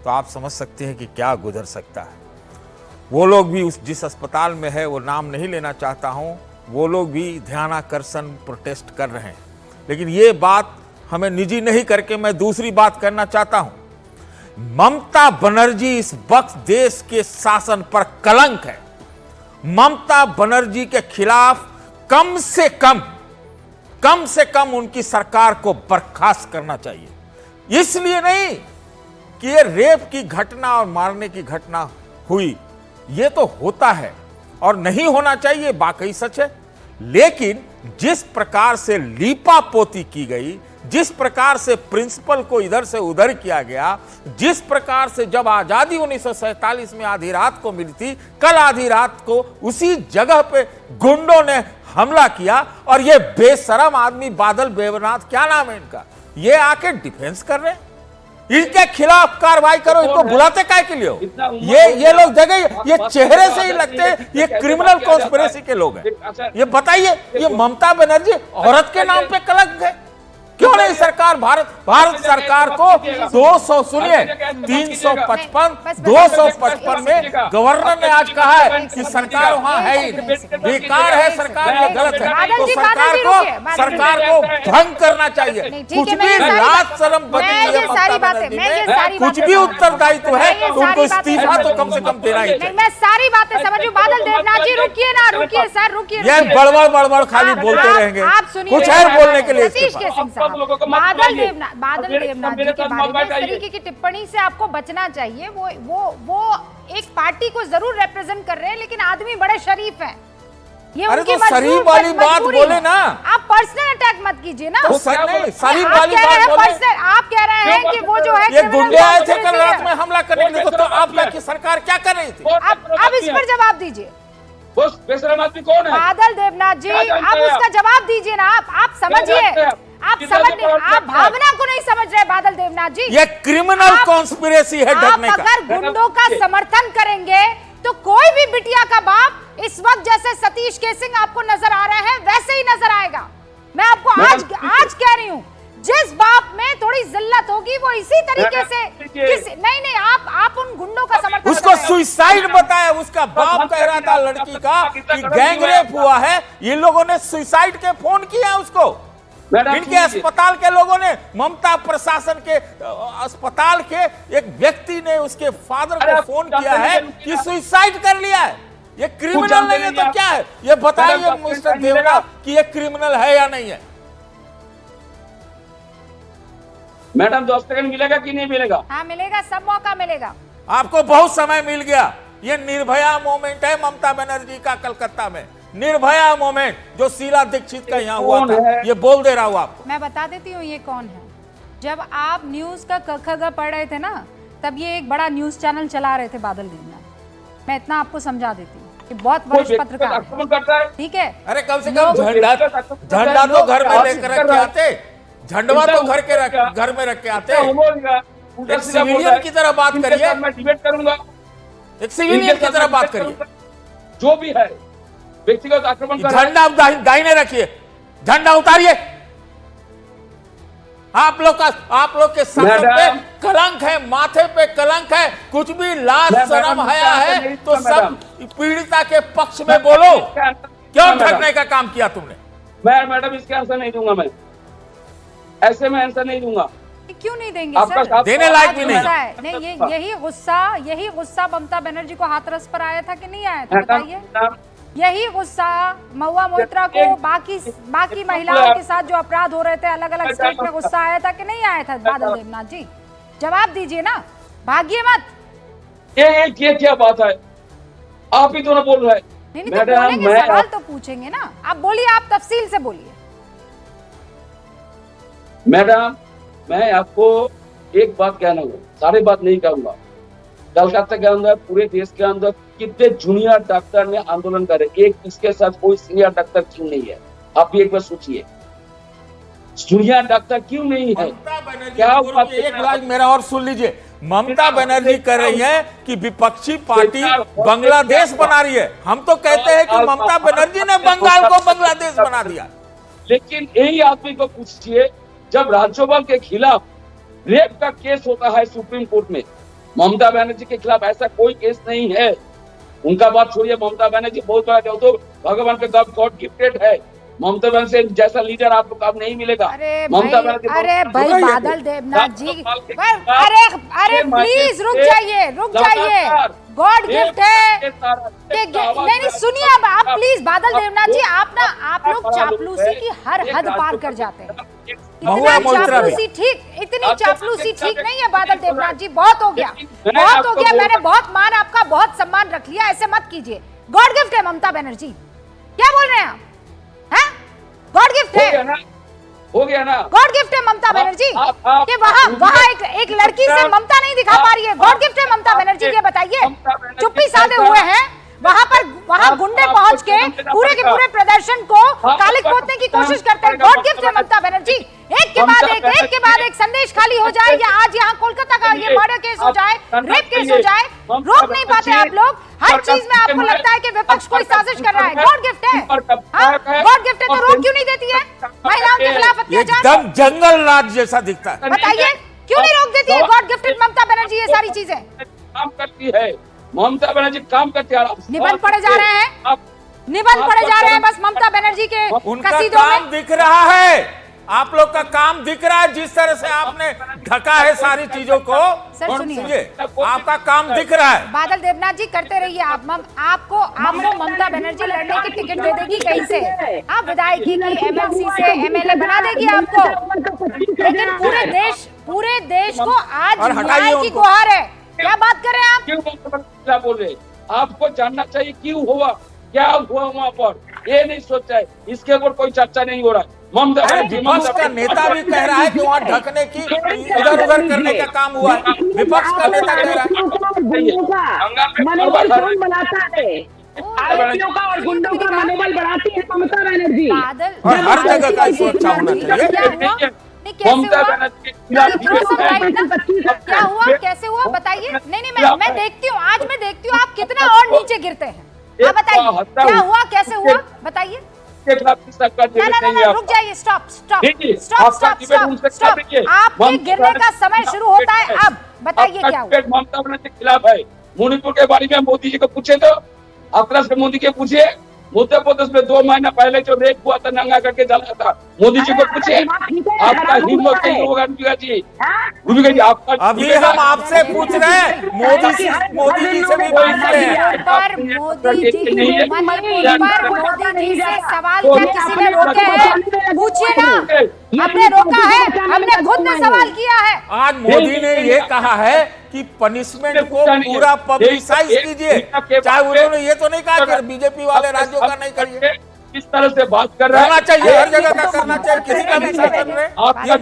तो आप समझ सकते हैं कि क्या गुजर सकता है। वो लोग भी जिस अस्पताल में है, वो नाम नहीं लेना चाहता हूं, वो लोग भी ध्यानाकर्षण प्रोटेस्ट कर रहे हैं। लेकिन ये बात हमें निजी नहीं करके मैं दूसरी बात करना चाहता हूं। ममता बनर्जी इस वक्त देश के शासन पर कलंक है। ममता बनर्जी के खिलाफ कम से कम उनकी सरकार को बर्खास्त करना चाहिए। इसलिए नहीं कि ये रेप की घटना और मारने की घटना हुई, ये तो होता है और नहीं होना चाहिए, वाकई सच है। लेकिन जिस प्रकार से लीपापोती की गई, जिस प्रकार से प्रिंसिपल को इधर से उधर किया गया, जिस प्रकार से जब आजादी 1947 में आधी रात को मिली थी, कल आधी रात को उसी जगह पे गुंडों ने हमला किया और ये बेशरम आदमी बादल बेवनाथ, क्या नाम है इनका, ये आके डिफेंस कर रहे हैं। इनके खिलाफ कार्रवाई करो, इनको बुलाते काय के लिए हो? ये लोग जगह, ये चेहरे से ही लगते हैं ये क्रिमिनल कॉन्स्पिरेसी के लोग हैं। ये बताइए, ये ममता बनर्जी औरत के नाम पे कलंक है? क्यों नहीं सरकार, भारत सरकार को 200 सुनिए 355 255 में गवर्नर ने आज कहा है कि सरकार वहां है ही बेकार है, सरकार ये गलत है। तो सरकार को भंग करना चाहिए। कुछ भी लाज शर्म बची है, कुछ भी उत्तरदायित्व है तो उनको इस्तीफा तो कम से कम देना ही चाहिए। मैं सारी बातें समझ रही। बादल देवनाथ जी रुकिए ना, रुकिए सर, रुकिए। ये बड़बड़ खाली बोलते रहेंगे, कुछ है बोलने के लिए। बादल देवनाथ जी के बारे में इस तरीके की टिप्पणी से आपको बचना चाहिए। वो एक पार्टी को जरूर रिप्रेजेंट कर रहे हैं, लेकिन आदमी बड़े शरीफ हैं। ये उनकी शरीफ वाली बात बोले ना, आप पर्सनल अटैक मत कीजिए ना। शरीफ वाली बात बोले। आप कह रहे हैं कि वो जो है ये गुंडे आए थे कल रात में हमला करने के लिए, तो आपकी सरकार क्या कर रही थी? आप इस पर जवाब दीजिए। बेशरम आदमी कौन है? बादल देवनाथ जी, आप उसका जवाब दीजिए ना। आप समझिए, आप भावना को नहीं समझ रहे बादल देवनाथ जी। ये क्रिमिनल कॉन्स्पिरेसी है डरने का। अगर गुंडों का समर्थन करेंगे तो कोई भी बिटिया का बाप इस वक्त जैसे सतीश केसिंग आपको नजर आ रहा है वैसे ही नजर आएगा। मैं आपको आज कह रही हूं, जिस बाप में थोड़ी जिल्लत होगी वो इसी तरीके से नहीं आप उन गुंडों का समर्थन उसको सुसाइड बताया, उसका बाप कह रहा था लड़की का कि गैंग रेप हुआ है, ये लोगों ने सुसाइड के फोन किया उसको। इनके अस्पताल के लोगों ने, ममता प्रशासन के अस्पताल के एक व्यक्ति ने उसके फादर को फोन किया है कि सुसाइड कर लिया है। ये क्रिमिनल नहीं है तो क्या है? ये बताइए मिस्टर देवड़ा कि ये क्रिमिनल है या नहीं है? मैडम 10 सेकंड मिलेगा कि नहीं मिलेगा? हाँ मिलेगा, सब मौका मिलेगा आपको, बहुत समय मिल गया। ये निर्भया मोमेंट है ममता बनर्जी का कलकत्ता में, निर्भया मोमेंट जो शीला दीक्षित का यहाँ हुआ था, ये बोल दे रहा हूँ आपको। मैं बता देती हूँ ये कौन है। जब आप न्यूज का क पढ़ रहे थे ना, तब ये एक बड़ा न्यूज चैनल चला रहे थे बादल देवनाथ। मैं इतना आपको समझा देती हूँ कि बहुत वरिष्ठ पत्रकार, ठीक है। अरे कम से कम झंडा तो घर में लेकर रख के आते, झंडवा तो घर में रख के आते। एक सिविलियन की तरह बात करिए, मैं डिबेट करूंगा, एक सिविलियन की तरह बात करिए। जो भी है व्यक्तिगत आक्रमण, झंडा दाहिने रखिए, झंडा उतारिए। आप लोग के सर पे कलंक है, माथे पे कलंक है। कुछ भी लाज शर्म हया है तो सब पीड़िता के पक्ष में बोलो। क्यों ठगने का काम किया तुमने? मैं मैडम इसके आंसर नहीं दूंगा, मैं ऐसे में आंसर नहीं दूंगा। क्यों नहीं देंगे सर? देने लायक भी नहीं। नहीं, यही गुस्सा ममता बनर्जी को हाथरस पर आया था कि नहीं आया था? बताइए। यही गुस्सा महुआ मोइत्रा को, बाकी महिलाओं के साथ जो अपराध हो रहे थे अलग अलग स्टेट में, गुस्सा आया था कि नहीं आया था? बादल देवनाथ जी जवाब दीजिए ना, भागिए मत। ये क्या बात है? आप ही दोनों बोल रहे हैं। नहीं तो बोलेंगे, सवाल तो पूछेंगे ना। आप बोलिए, आप तफसील से बोलिए। मैडम मैं आपको एक बात कहना हूँ, सारी बात नहीं कहूंगा। कलकत्ता के अंदर, पूरे देश के अंदर कितने जूनियर डॉक्टर ने आंदोलन करे, एक इसके साथ कोई सीनियर डॉक्टर क्यों नहीं है? आप एक बार सोचिए, जूनियर डॉक्टर क्यों नहीं है? क्या एक लाइन मेरा और सुन लीजिए। ममता बनर्जी कर रही है कि विपक्षी पार्टी बांग्लादेश बना रही है। हम तो कहते हैं कि ममता बनर्जी ने बंगाल को बांग्लादेश बना दिया। लेकिन यही आदमी को पूछिए, जब राज्यपाल के खिलाफ रेप का केस होता है सुप्रीम कोर्ट में, ममता बनर्जी के खिलाफ ऐसा कोई केस नहीं है। उनका बात छोड़िए, ममता बनर्जी बहुत बड़ा, जो तो भगवान के गॉड गिफ्टेड है। ममता बनर्जी जैसा लीडर आपको कब नहीं मिलेगा। ममता बनर्जी, अरे भाई बादल देवनाथ जी, अरे प्लीज रुक जाइए। गॉड गिफ्ट है। नहीं सुनिए, आप प्लीज बादल देवनाथ जी, आप लोग चापलूसी की हर हद पार कर जाते हैं। इतनी चापलूसी ठीक नहीं है बादल देवनाथ जी, बहुत हो गया। मैंने बहुत आपका बहुत सम्मान रख लिया, ऐसे मत कीजिए। गॉड गिफ्ट है ममता बनर्जी, क्या बोल रहे हैं आप? गॉड गिफ्ट है, हो गया ना? गॉड गिफ्ट है ममता बनर्जी कि वहाँ एक लड़की से ममता नहीं दिखा पा रही है। गॉड गिफ्ट है ममता बनर्जी, ये बताइए। चुप्पी साधे हुए हैं वहाँ गुंडे पहुंच के पूरे के पूरे प्रदर्शन को कालिक पोतने की कोशिश करते हैं। गॉड गिफ्ट है ममता बनर्जी। एक के बाद एक संदेश खाली हो जाए, या आज यहाँ कोलकाता का ये मर्डर केस हो जाए, रेप केस हो जाए, रोक नहीं पाते आप लोग। हर चीज में आपको लगता है कि विपक्ष कोई साजिश कर रहा है। गॉड गिफ्ट है, गॉड गिफ्ट है तो रोक क्यों नहीं देती है महिलाओं के खिलाफ अत्याचार? एकदम जंगल राज जैसा दिखता है। बताइए क्यों नहीं रोक देती है गॉड गिफ्टेड ममता बनर्जी ये सारी चीजें? काम करती है ममता बनर्जी, काम करती है। निबंध पढ़े जा रहे हैं, निबंध पढ़े जा रहे हैं बस ममता बनर्जी के उनका काम दिख रहा है। आप लोग का काम दिख रहा है, जिस तरह से आपने ढका है सारी चीजों को। सर सुनिए, आपका काम दिख रहा है। बादल देवनाथ जी करते रहिए। आपको ममता बनर्जी लड़ने की टिकट दे देगी कहीं से, आप विधायकी की एमएलसी से एमएलए बना देगी आपको। लेकिन पूरे देश को आज न्याय की गुहार है। क्या बात कर रहे हैं आप? क्यों बोल रहे? आपको जानना चाहिए क्यों हुआ, क्या हुआ वहाँ पर, ये नहीं सोचा है। इसके ऊपर कोई चर्चा नहीं हो रहा है। विपक्ष का नेता भी कह रहा है कि वहाँ ढकने की, इधर उधर करने का काम हुआ है। विपक्ष का नेता कह रहा है मनोबल कौन बनाता है? आरोपियों का और गुंडों का मनोबल बढ़ाती है ममता बनर्जी। और हर जगह का सुरक्षा होना चाहिए। कैसे ममता हुआ? बनर्जी के खिलाफ थोड़ा सा डिबेट लाइट ना, है। क्या हुआ, कैसे हुआ बताइए। नहीं, मैं देखती हूँ, आज मैं देखती हूँ आप कितना और नीचे गिरते हैं। आप बताइए क्या हुआ, कैसे हुआ, बताइए। के खिलाफ किसका ना ना नहीं ना, है रुक जाइए, स्टॉप स्टॉप देखिए, स्टॉप आपका स्टॉप डिबेट उनसे स्टॉप करा दीजिए। आपके ममता गिरने का बनर्जी समय के शुरू होता है खिलाफ अब। बताइए आपका क्या हुआ। डिबेट ममता बनर्जी के खिलाफ है। मणिपुर के बारे में मोदी जी को पूछे तो अपना से मोदी के पूछिए। मध्य प्रदेश में 2 महीना पहले जो रेप हुआ था, नंगा करके जला था, मोदी जी को पूछे। आपका हिम्मत नहीं होगा रूबिका जी, रूबिका जी आपका अभी हम आपसे पूछ रहे हैं, मोदी जी से भी पूछ रहे हैं। पर मोदी जी मणिपुर पर मोदी जी से सवाल क्या किसी ने रोके हैं? पूछिए ना, हमने रोका है, हमने खुद ने सवाल किया है। आज मोदी ने ये कहा है कि पनिशमेंट को पूरा पब्लिसाइज कीजिए, चाहे उन्होंने ये तो नहीं कहा कि बीजेपी वाले राज्यों का नहीं करिए। किस तरह से बात कर रहा करना है, चाहिए, हर जगह का करना चाहिए, किसी का भी शासन रहे।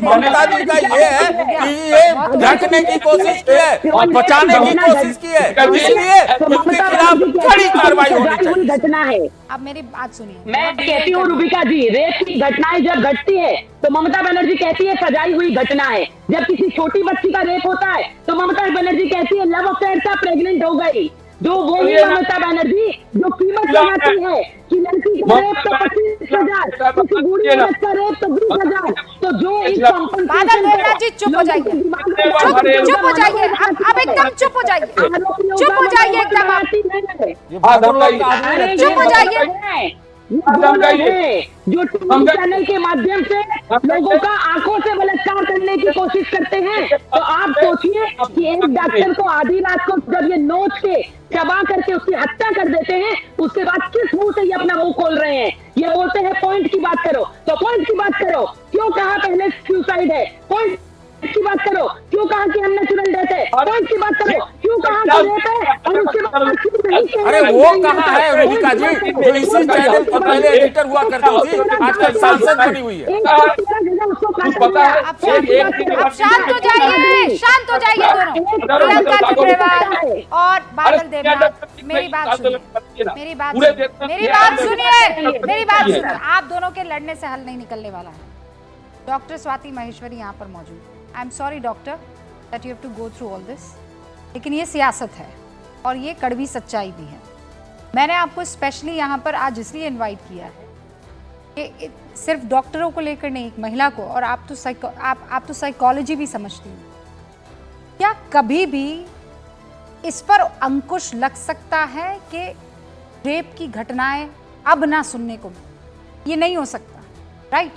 ममता जी का ये है कि ये ढकने की कोशिश की है और बचाने की कोशिश की है, इसलिए इनके खिलाफ कड़ी कार्रवाई होनी चाहिए। घटना है। अब मेरी बात सुनिए, मैं कहती हूँ रूबिका जी, रेप की घटनाएं जब घटती है तो ममता बनर्जी कहती है सजाई हुई घटना है। जब किसी छोटी बच्ची का रेप होता है तो ममता बनर्जी कहती है लव अफेयर था, प्रेग्नेंट हो गई। जो वही ममता बनर्जी जो कीमत लगाती है कि लड़की का रेप तो 25,000, किसी बूढ़ी औरत का रेप तो 20,000, तो जो इस बादल देवनाथ जी चुप हो जाइए, चुप हो जाइए, अब एकदम चुप हो जाइए, चुप हो जाइए एकदम आप, चुप हो जाइए। जो टीवी चैनल के माध्यम से लोगों का आंखों से बलात्कार करने की कोशिश करते हैं। तो आप सोचिए कि एक डॉक्टर को आधी रात को जब ये नोच के चबा करके उसकी हत्या कर देते हैं, उसके बाद किस मुंह से ये अपना मुंह खोल रहे हैं? ये बोलते हैं पॉइंट की बात करो, तो पॉइंट की बात करो। क्यों कहा पहले सुसाइड है? पॉइंट की बात करो। क्यों कहा कि हम नेचुरल डेथ है? पॉइंट की बात करो। क्यों कहा कि रेप है और उसके बाद अरे वो कहाँ है रूबिका जी, जो इसी चैनल पर पहले एडिटर हुआ करती थी, आजकल सांसद बनी हुई है। अब शांत हो जाइए, शांत हो जाइए दोनों, प्रियंका चुप्रेवाल और बादल देवनाथ। मेरी बात सुनिए, मेरी बात सुनिए, मेरी बात सुनिए। आप दोनों के लड़ने से हल नहीं निकलने वाला है। डॉक्टर स्वाति महेश्वरी यहाँ पर मौजूद। I am sorry doctor that you have to go through all this, लेकिन ये सियासत है और ये कड़वी सच्चाई भी है। मैंने आपको स्पेशली यहाँ पर आज इसलिए इनवाइट किया है कि सिर्फ डॉक्टरों को लेकर नहीं, एक महिला को, और आप तो साइकोलॉजी भी समझती हैं, क्या कभी भी इस पर अंकुश लग सकता है कि रेप की घटनाएं अब ना सुनने को मिले? ये नहीं हो सकता, राइट?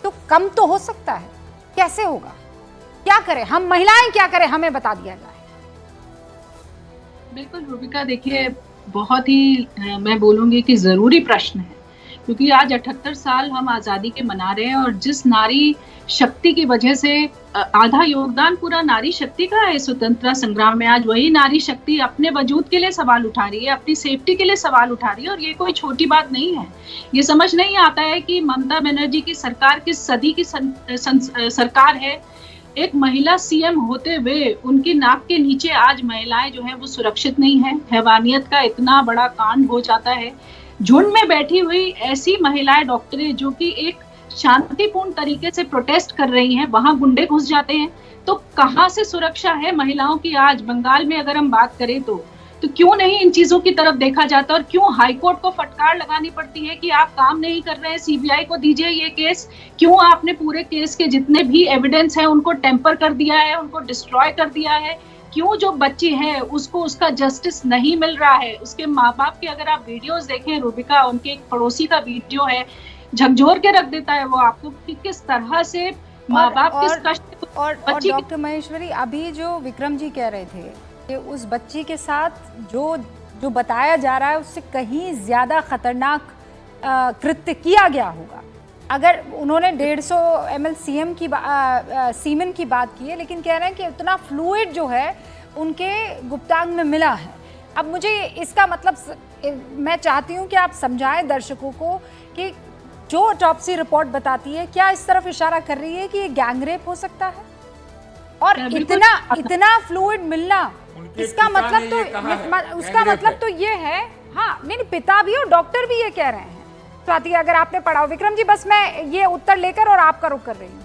तो कम तो हो सकता है, कैसे होगा? क्या करें हम महिलाएं, क्या करें, हमें बता दिया जाए। बिल्कुल रूबिका, देखिए बहुत ही मैं बोलूंगी कि जरूरी प्रश्न है, क्योंकि आज 78 साल हम आज़ादी के मना रहे हैं और जिस नारी शक्ति की वजह से आधा योगदान पूरा नारी शक्ति का है स्वतंत्रता संग्राम में, आज वही नारी शक्ति अपने वजूद के लिए सवाल उठा रही है, अपनी सेफ्टी के लिए सवाल उठा रही है। और ये कोई छोटी बात नहीं है। ये समझ नहीं आता है कि ममता बनर्जी की सरकार किस सदी की सरकार है। एक महिला सीएम होते हुए उनकी नाक के नीचे आज महिलाएं जो है वो सुरक्षित नहीं है। हैवानियत का इतना बड़ा कांड हो जाता है। झुंड में बैठी हुई ऐसी महिलाएं डॉक्टरें जो कि एक शांतिपूर्ण तरीके से प्रोटेस्ट कर रही हैं, वहां गुंडे घुस जाते हैं। तो कहां से सुरक्षा है महिलाओं की? आज बंगाल में अगर हम बात करें तो क्यों नहीं इन चीजों की तरफ देखा जाता? और क्यों हाईकोर्ट को फटकार लगानी पड़ती है कि आप काम नहीं कर रहे हैं, सीबीआई को दीजिए ये केस? क्यों आपने पूरे केस के जितने भी एविडेंस हैं उनको टेम्पर कर दिया है, उनको डिस्ट्रॉय कर दिया है? क्यों जो बच्ची है उसको उसका जस्टिस नहीं मिल रहा है? उसके माँ बाप के अगर आप वीडियोस देखें रूबिका, उनके एक पड़ोसी का वीडियो है, झकझोर के रख देता है वो आपको कि किस तरह से माँ बाप किस कष्ट। और डॉक्टर महेश्वरी, अभी जो विक्रम जी कह रहे थे कि उस बच्ची के साथ जो बताया जा रहा है उससे कहीं ज्यादा खतरनाक कृत्य किया गया होगा। अगर उन्होंने 150 ml सीमेन की बात की है, लेकिन कह रहे हैं कि उतना फ्लूइड जो है उनके गुप्तांग में मिला है। अब मुझे इसका मतलब मैं चाहती हूँ कि आप समझाएं दर्शकों को कि जो ऑटोप्सी रिपोर्ट बताती है क्या इस तरफ इशारा कर रही है कि ये गैंगरेप हो सकता है? और इतना फ्लूइड मिलना, इसका मतलब तो उसका मतलब तो ये है। हाँ, नहीं, पिता भी और डॉक्टर भी ये कह रहे हैं। स्वाति, अगर आपने पढ़ा हो, विक्रम जी बस मैं ये उत्तर लेकर और आपका रुख कर रही हूँ।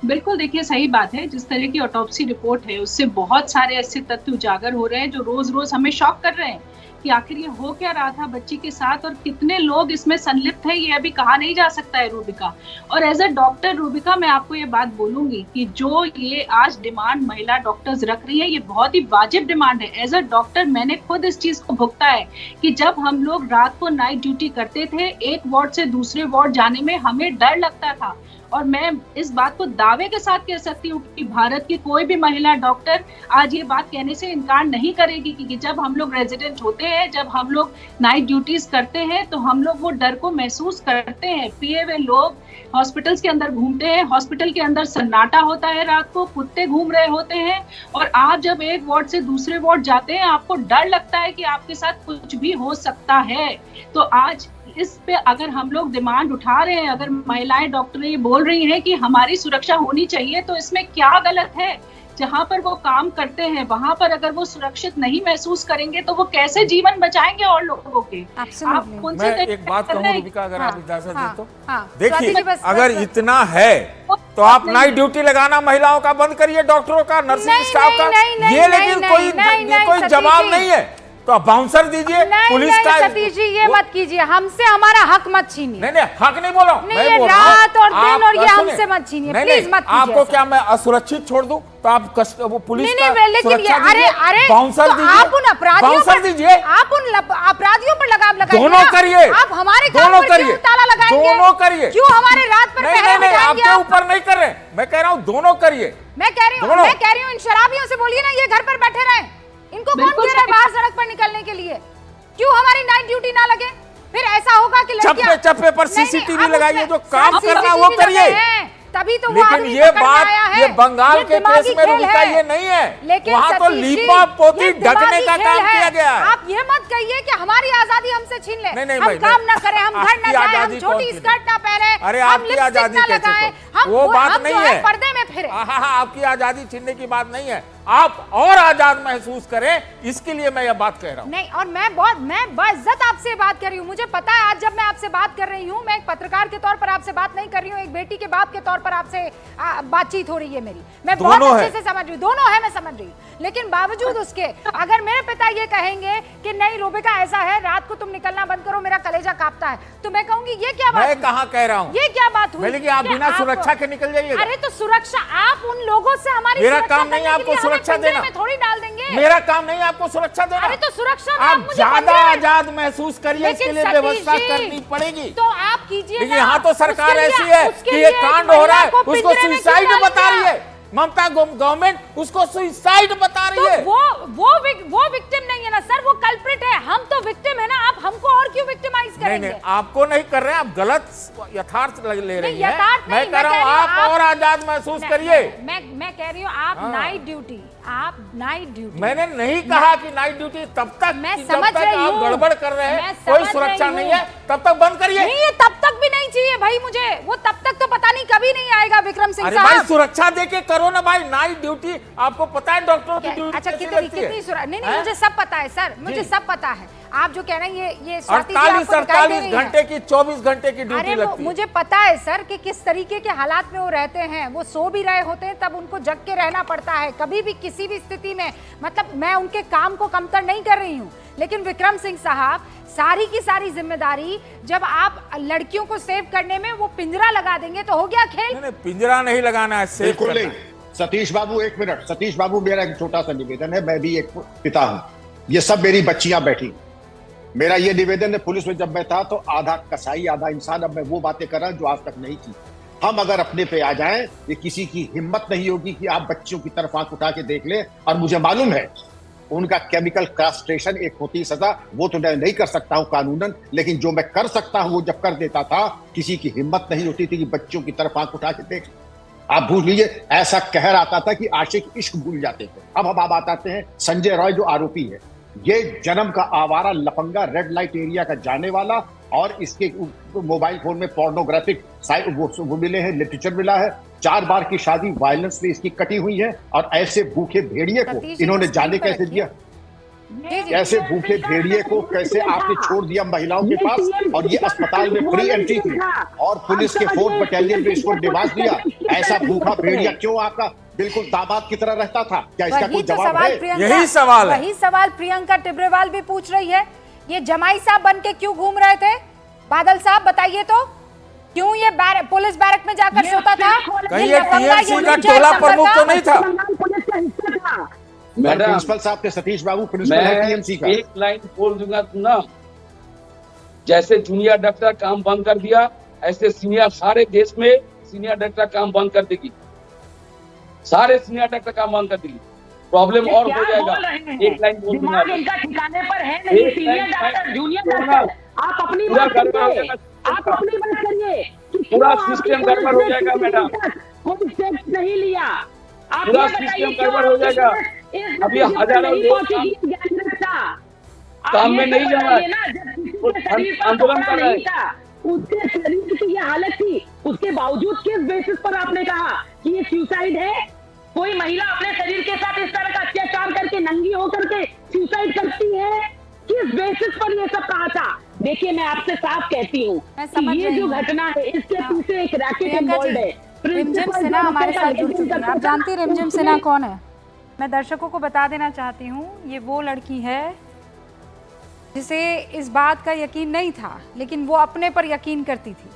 बिल्कुल, देखिए सही बात है। जिस तरह की ऑटोप्सी रिपोर्ट है उससे बहुत सारे ऐसे तथ्य उजागर हो रहे हैं जो रोज रोज हमें शॉक कर रहे हैं कि आखिर ये हो क्या रहा था बच्ची के साथ और कितने लोग इसमें संलिप्त हैं, ये अभी कहा नहीं जा सकता है रूबिका। और एज अ डॉक्टर रूबिका, मैं आपको ये बात बोलूंगी कि जो ये आज डिमांड महिला डॉक्टर्स रख रही है, ये बहुत ही वाजिब डिमांड है। एज अ डॉक्टर मैंने खुद इस चीज को भुगता है कि जब हम लोग रात को नाइट ड्यूटी करते थे, एक वार्ड से दूसरे वार्ड जाने में हमें डर लगता था। और मैं इस बात को दावे के साथ कह सकती हूँ कि भारत की कोई भी महिला डॉक्टर आज ये बात कहने से इनकार नहीं करेगी कि जब हम लोग रेजिडेंट होते हैं, जब हम लोग नाइट ड्यूटीज करते हैं, तो हम लोग वो डर को महसूस करते हैं। पिए हुए लोग हॉस्पिटल्स के अंदर घूमते हैं, हॉस्पिटल के अंदर सन्नाटा होता है, रात को कुत्ते घूम रहे होते हैं, और आप जब एक वार्ड से दूसरे वार्ड जाते हैं, आपको डर लगता है कि आपके साथ कुछ भी हो सकता है। तो आज इस पे अगर हम लोग डिमांड उठा रहे हैं, अगर महिलाएं डॉक्टर ये बोल रही हैं कि हमारी सुरक्षा होनी चाहिए, तो इसमें क्या गलत है? जहां पर वो काम करते हैं वहां पर अगर वो सुरक्षित नहीं महसूस करेंगे तो वो कैसे जीवन बचाएंगे और लोगों के? आप मैं एक बात कहूँ रूबिका, अगर आप इजाजत दें तो देखिए, देखिए, अगर इतना है तो आप नाइट ड्यूटी लगाना महिलाओं का बंद करिए, डॉक्टरों का, नर्सिंग स्टाफ का। ये लेकिन कोई जवाब नहीं है तो आप बाउंसर दीजिए, पुलिस का। सतीश जी ये मत कीजिए, हमसे हमारा हक मत छीनिए। नहीं, हक नहीं बोला, नहीं, रात और दिन और ये हमसे मत छीनिए, प्लीज मत कीजिए। आपको क्या मैं असुरक्षित छोड़ दूं तो आप वो पुलिस का लेकिन ये अरे बाउंसर दीजिए, आप उन अपराधियों पर दीजिए, आप उन अपराधियों पर लगाम लगाइए, दोनों करिए, आप हमारे काम पर क्यों ताला लगाएंगे? दोनों करिए, क्यों हमारे रात पर पहरे नहीं, आपके ऊपर नहीं कर रहे, मैं कह रहा हूँ दोनों करिए। मैं कह रही हूँ इन शराबियों से बोलिए ना ये घर पर बैठे रहे, इनको कौन कह रहा है बाहर सड़क पर निकलने के लिए? क्यों हमारी नाइट ड्यूटी ना लगे? फिर ऐसा होगा कि लड़कियां चप्पे पर सीसीटीवी लगाइए, जो काम करना वो करिए। तभी तो लेकिन ये बात ये बंगाल के केस में रूबिका ये नहीं है, वहाँ तो लीपा पोती ढकने का काम किया गया है। आप ये मत कहिए कि हमारी आजादी हमसे छीन ले, नहीं, हम काम ना करें, हम घर ना जाए, हम छोटी स्कर्ट ना पहने, अरे हम आपकी आजादी कैसे? वो बात नहीं है, पर्दे में फिरे। आपकी आजादी छीनने की बात नहीं है, आप और आजाद महसूस करें, इसके लिए मैं यह बात कह रहा हूं। नहीं, और मैं बाइज्जत आपसे बात कर रही हूं। मुझे पता है आज जब मैं आपसे बात कर रही हूं, मैं एक पत्रकार के तौर पर आपसे बात नहीं कर रही हूं, एक बेटी के बाप के तौर पर आपसे बातचीत हो रही है मेरी। मैं बहुत अच्छे से समझ रही हूं, दोनों है, मैं समझ रही हूं। लेकिन बावजूद उसके अगर मेरे पिता ये कहेंगे कि नहीं रूबिका ऐसा है, रात को तुम निकलना बंद करो, मेरा कलेजा कांपता है, तो मैं कहूंगी ये क्या बात? मैं कहां कह रहा हूं? ये क्या बात हुई? लेकिन आप बिना सुरक्षा के निकल जाइए। अरे तो सुरक्षा, आप उन लोगों से हमारी मेरा काम नहीं है आपको सुरक्षा देना, थोड़ी डाल देंगे। मेरा काम नहीं है आपको सुरक्षा देना। अरे तो सुरक्षा आप ज्यादा आजाद महसूस करिए, इसके लिए व्यवस्था करनी पड़ेगी। तो आप कीजिए। लेकिन यहाँ तो सरकार ऐसी है कि ये कांड हो रहा है, उसको सुसाइड बता रही है, ममता गवर्नमेंट उसको सुसाइड बता रही है। वो विक्टिम नहीं है ना सर, वो कल्प्रिट है, हम तो विक्टिम है ना। आप हमको और क्यों विक्टिमाइज करेंगे? नहीं, आपको नहीं कर रहे हैं, आप गलत यथार्थ ले रही हैं। मैं कह रहा हूँ आप और आजाद महसूस करिए। मैं कह रही हूँ आप नाइट ड्यूटी, मैंने नहीं कहा कि नाइट ड्यूटी तब तक जब तक आप गड़बड़ कर रहे हैं, कोई सुरक्षा नहीं है, तब तक बंद करिए। नहीं, ये तब तक भी नहीं चाहिए भाई मुझे, वो तब तक तो पता नहीं कभी नहीं आएगा विक्रम सिंह साहब। भाई सुरक्षा देके करो ना भाई, नाइट ड्यूटी आपको पता है डॉक्टरों की ड्यूटी अच्छा कितनी नहीं, मुझे सब पता है सर, मुझे सब पता है। आप जो कह रहे हैं ये 48 घंटे की 24 घंटे की ड्यूटी लगती है। मुझे पता है सर कि किस तरीके के हालात में वो रहते हैं, वो सो भी रहे होते हैं तब उनको जग के रहना पड़ता है, कभी भी किसी भी स्थिति में। मतलब मैं उनके काम को कमतर नहीं कर रही हूँ, लेकिन विक्रम सिंह साहब सारी की सारी जिम्मेदारी जब आप लड़कियों को सेव करने में वो पिंजरा लगा देंगे तो हो गया खेल। नहीं, पिंजरा नहीं लगाना है, सेव करना है। सतीश बाबू एक मिनट, सतीश बाबू मेरा एक छोटा सा निवेदन है, मैं भी एक पिता हूं, ये सब मेरी बच्चियां बैठी, मेरा ये निवेदन है। पुलिस में जब मैं था तो आधा कसाई आधा इंसान, अब मैं वो बातें कर रहा हूं जो आज तक नहीं की। हम अगर अपने पे आ जाएं, ये किसी की हिम्मत नहीं होगी कि आप बच्चियों की तरफ आंख उठा के देख ले। और मुझे मालूम है उनका केमिकल कास्ट्रेशन एक होती सजा, वो तो मैं नहीं कर सकता हूं कानूनन, लेकिन जो मैं कर सकता हूं वो जब कर देता था, किसी की हिम्मत नहीं होती थी कि बच्चों की तरफ आंख उठा के देख। आप भूल लीजिए, ऐसा कहर आता था कि आशिक इश्क भूल जाते थे। अब हम बात आते हैं संजय रॉय जो आरोपी है, ये जन्म का आवारा लफंगा, रेड लाइट एरिया का जाने वाला, और इसके मोबाइल फोन में पोर्नोग्राफिक वो मिले हैं, लिटरेचर मिला है। 4 बार की शादी वायलेंस में इसकी कटी हुई है, और ऐसे भूखे भेड़िए को इन्होंने जाने कैसे दिया? जी जी कैसे भूखे भेड़िए को कैसे आपने छोड़ दिया महिलाओं के पास, और ये अस्पताल में फ्री एंट्री थी और पुलिस के 4th बटालियन में इसको निवास दिया। ऐसा भूखा भेड़िया क्यों आपका बिल्कुल दामाद की तरह रहता था? क्या इसका वही कोई तो जवाब सवाल है? प्रियंका, यही सवाल है। वही सवाल प्रियंका टिब्रेवाल भी पूछ रही है। ये जमाई साहब बन के क्यों घूम रहे थे? बादल साहब बताइए तो, क्यों ये पुलिस बैरक में जाकर सोता था? कहीं ये टीएमसी का टोला प्रमुख तो नहीं था? पुलिस का हिस्सा था। मैडम, प्रिंसिपल साहब थे, सतीश बाबू प्रिंसिपल है टीएमसी का। एक लाइन बोल दूंगा सुना, जैसे जूनियर डॉक्टर काम बंद कर दिया, ऐसे सीनियर सारे देश में सीनियर डॉक्टर काम बंद कर देगी, सारे सीनियर डॉक्टर काम बंद कर देगी, प्रॉब्लम और हो जाएगा। एक लाइन बोल दूंगा, दिमाग इनका ठिकाने पर है नहीं। सीनियर डॉक्टर, जूनियर डॉक्टर, आप अपनी पूरा बात गड़बड़ हो करिए, जाएगा, आप अपनी बात करिए कि पूरा क्यों सिस्टम आपने गड़बड़ हो जाएगा मैडम, कोई स्टेप नहीं लिया। आप पूरा ये बताइए सिस्टम क्यों गड़बड़ हो जाएगा। इस अभी नतीजे पर हजारों नहीं लोग पहुंची कि गैंगरेप था। आप काम ये में तो नहीं जा रहा है। बताइए ना, जब किसी वो के शरीर पर आंदोलन कपड़ा कर रहा है। नहीं था, उसके शरीर की ये हालत थी, उसके बावजूद किस बेसिस पर आपने कहा कि ये सुसाइड है? कोई महिला अपने शरीर के साथ इस तरह का अत्याचार करके नंगी होकर के सुसाइड करती है? किस बेसिस पर ये सब कहा था? देखिए, मैं आपसे साफ कहती हूँ मैं समझ कि ये रही जो हूँ। घटना है, इसके हाँ। पीछे एक रैकेट प्रियंका जी, इन्वॉल्व है। रिमझिम सिन्हा हमारे साथ जुड़ चुकी हैं। आप जानती हैं रिमझिम सिन्हा कौन है? मैं दर्शकों को बता देना चाहती हूँ, ये वो लड़की है जिसे इस बात का यकीन नहीं था, लेकिन वो अपने पर यकीन करती थी।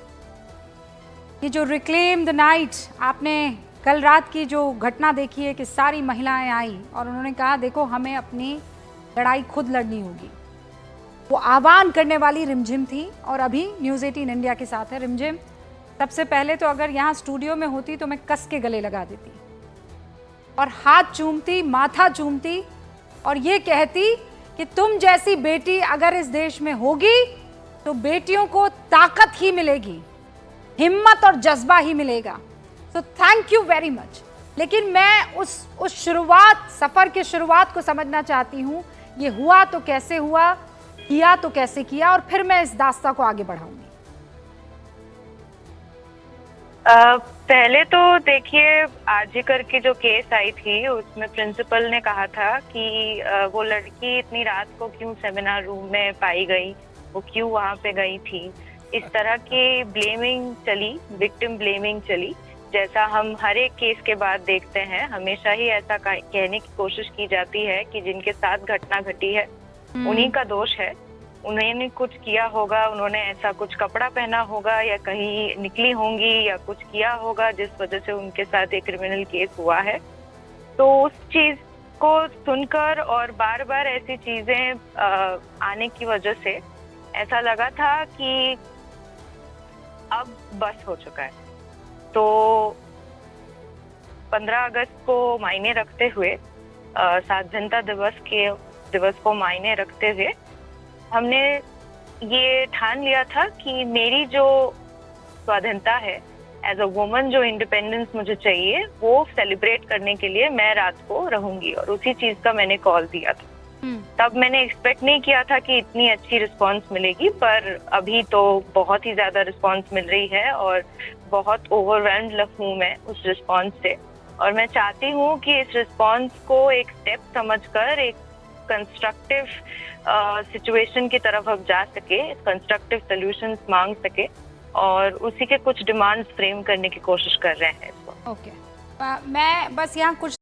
ये जो रिक्लेम द नाइट, आपने कल रात की जो घटना देखी है कि सारी महिलाएं आई और उन्होंने कहा देखो हमें अपनी लड़ाई खुद लड़नी होगी, वो आह्वान करने वाली रिमझिम थी। और अभी न्यूज़ 18 इंडिया के साथ है रिमझिम। सबसे पहले तो अगर यहाँ स्टूडियो में होती तो मैं कस के गले लगा देती और हाथ चूमती, माथा चूमती और ये कहती कि तुम जैसी बेटी अगर इस देश में होगी तो बेटियों को ताकत ही मिलेगी, हिम्मत और जज्बा ही मिलेगा। तो थैंक यू वेरी मच। लेकिन मैं उस शुरुआत, सफर की शुरुआत को समझना चाहती हूँ। ये हुआ तो कैसे हुआ, किया तो कैसे किया, और फिर मैं इस दास्ता को आगे बढ़ाऊंगी। पहले तो देखिए, आरजीकर की जो केस आई थी उसमें प्रिंसिपल ने कहा था कि वो लड़की इतनी रात को क्यों सेमिनार रूम में पाई गई, वो क्यों वहाँ पे गई थी। इस तरह की ब्लेमिंग चली, विक्टिम ब्लेमिंग चली, जैसा हम हर एक केस के बाद देखते हैं। हमेशा ही ऐसा कहने की कोशिश की जाती है कि जिनके साथ घटना घटी है उन्हीं का दोष है, उन्होंने कुछ किया होगा, उन्होंने ऐसा कुछ कपड़ा पहना होगा या कहीं निकली होंगी या कुछ किया होगा जिस वजह से उनके साथ एक क्रिमिनल केस हुआ है। तो उस चीज को सुनकर और बार बार ऐसी चीजें आने की वजह से ऐसा लगा था कि अब बस हो चुका है। तो 15 अगस्त को मायने रखते हुए, स्वाधीनता दिवस को मायने रखते हुए हमने ये ठान लिया था कि मेरी जो स्वाधीनता है, एज अ वुमन जो इंडिपेंडेंस मुझे चाहिए, वो सेलिब्रेट करने के लिए मैं रात को रहूंगी। और उसी चीज का मैंने कॉल दिया था। तब मैंने एक्सपेक्ट नहीं किया था कि इतनी अच्छी रिस्पांस मिलेगी, पर अभी तो बहुत ही ज्यादा रिस्पांस मिल रही है और बहुत ओवरवेल्म्ड हूँ मैं उस रिस्पांस से। और मैं चाहती हूँ कि इस रिस्पांस को एक स्टेप समझकर एक कंस्ट्रक्टिव सिचुएशन की तरफ अब जा सके, कंस्ट्रक्टिव सॉल्यूशंस मांग सके और उसी के कुछ डिमांड्स फ्रेम करने की कोशिश कर रहे हैं इस वक्त। ओके, मैं बस यहाँ कुछ